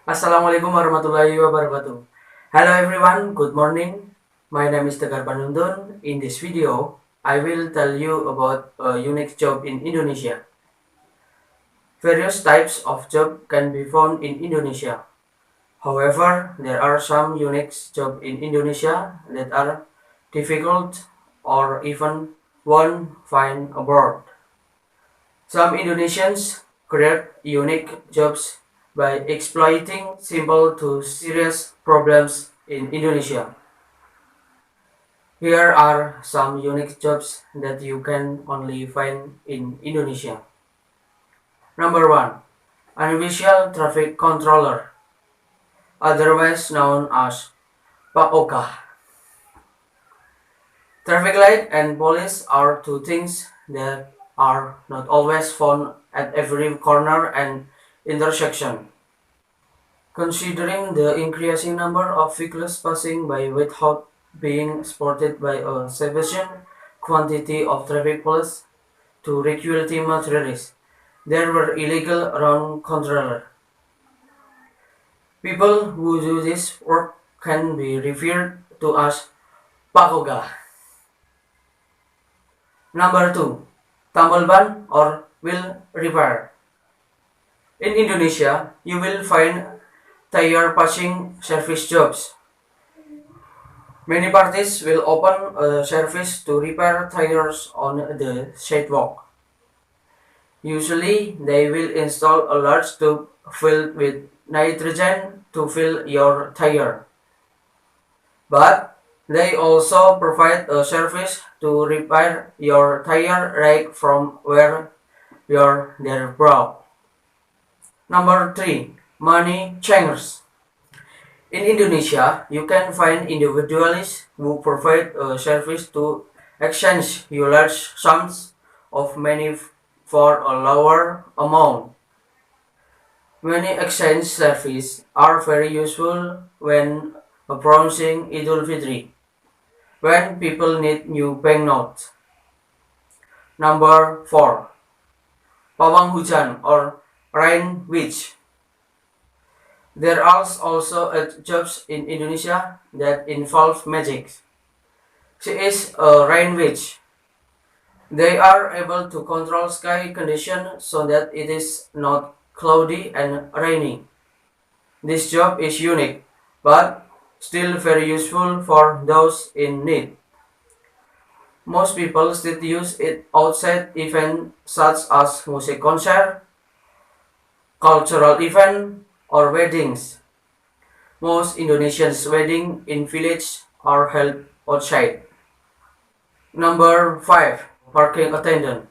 Assalamualaikum warahmatullahi wabarakatuh. Hello everyone, good morning. My name is Tegar Panundun. In this video, I will tell you about a unique job in Indonesia. Various types of job can be found in Indonesia. However, there are some unique jobs in Indonesia that are difficult or even won't find abroad. Some Indonesians create unique jobs by exploiting simple to serious problems in Indonesia. Here are some unique jobs that you can only find in Indonesia. Number 1. Unofficial Traffic Controller, otherwise known as PAOK. Traffic light and police are two things that are not always found at every corner and intersection. Considering the increasing number of vehicles passing by without being spotted by a sufficient quantity of traffic police to regulate materials, there were illegal round controllers. People who do this work can be referred to as pakoga. Number 2. Tambal ban or wheel repair. In Indonesia, you will find tire patching service jobs. Many parties will open a service to repair tires on the sidewalk. Usually, they will install a large tube filled with nitrogen to fill your tire. But they also provide a service to repair your tire right from where they're broke. Number 3. Money changers. In Indonesia, you can find individuals who provide a service to exchange your large sums of money for a lower amount. Many exchange services are very useful when approaching Idul Fitri, when people need new banknotes. Number 4. Pawang hujan or rain witch. There are also jobs in Indonesia that involve magic. She is a rain witch. They are able to control sky conditions so that it is not cloudy and rainy. This job is unique, but still very useful for those in need. Most people still use it outside events such as music concert, cultural event, or weddings. Most Indonesians' weddings in villages are held outside. Number 5. Parking attendant.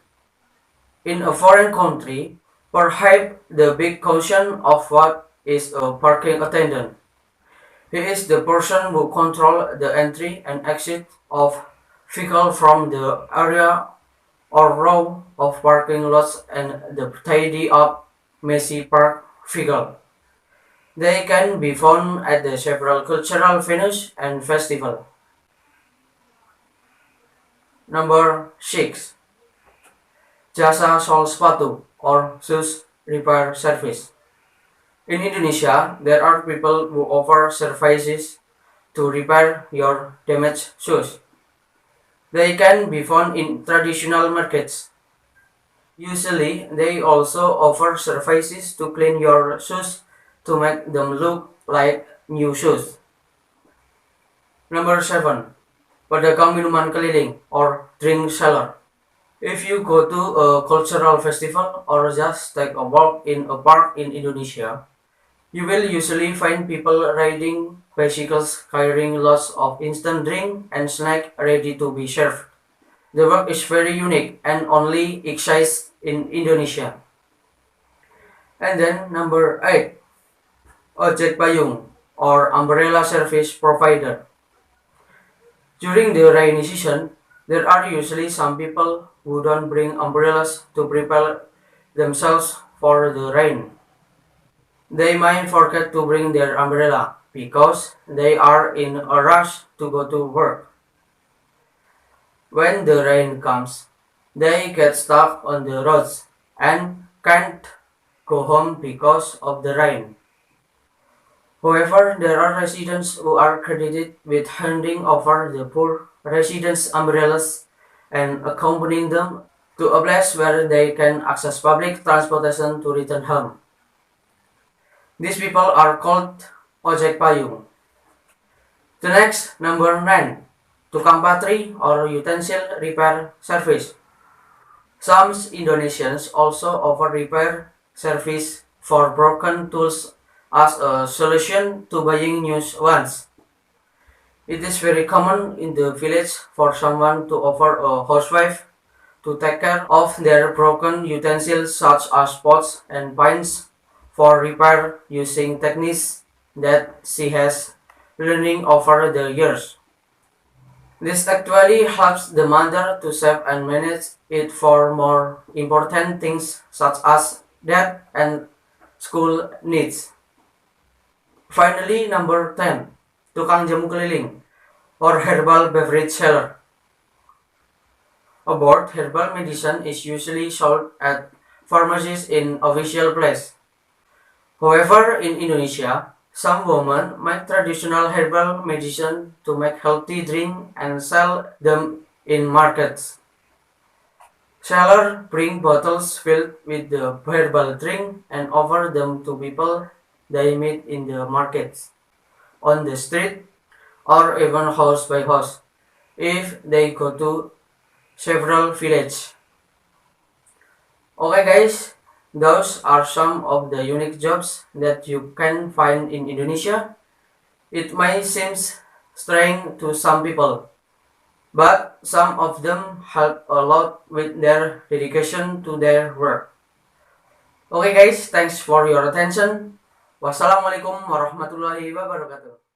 In a foreign country, perhaps the big question of what is a parking attendant. He is the person who controls the entry and exit of vehicle from the area or row of parking lots and the tidy up messy park vehicle. They can be found at the several cultural venues and festivals. Number 6. Jasa sol sepatu or shoes repair service. In Indonesia, there are people who offer services to repair your damaged shoes. They can be found in traditional markets. Usually, they also offer services to clean your shoes to make them look like new shoes. Number 7. Pedagang minuman keliling or drink seller. If you go to a cultural festival or just take a walk in a park in Indonesia, you will usually find people riding bicycles carrying lots of instant drink and snack ready to be served. The work is very unique and only exists in Indonesia. And then number 8. Ojek payung or umbrella service provider. During the rainy season, there are usually some people who don't bring umbrellas to prepare themselves for the rain. They might forget to bring their umbrella because they are in a rush to go to work. When the rain comes, they get stuck on the roads and can't go home because of the rain. However, there are residents who are credited with handing over the poor residents' umbrellas and accompanying them to a place where they can access public transportation to return home. These people are called ojek payung. The next, number 9, tukang patri or utensil repair service. Some Indonesians also offer repair service for broken tools as a solution to buying new ones. It is very common in the village for someone to offer a housewife to take care of their broken utensils such as pots and pans for repair using techniques that she has learning over the years. This actually helps the mother to save and manage it for more important things such as debt and school needs. Finally, number 10, tukang jamu keliling or herbal beverage seller. A board herbal medicine is usually sold at pharmacies in official places. However, in Indonesia, some women make traditional herbal medicine to make healthy drink and sell them in markets. Sellers bring bottles filled with the herbal drink and offer them to people they meet in the markets, on the street, or even house by house if they go to several villages. Okay guys, those are some of the unique jobs that you can find in Indonesia. It may seem strange to some people, but some of them help a lot with their dedication to their work. Okay guys, thanks for your attention. Wassalamualaikum warahmatullahi wabarakatuh.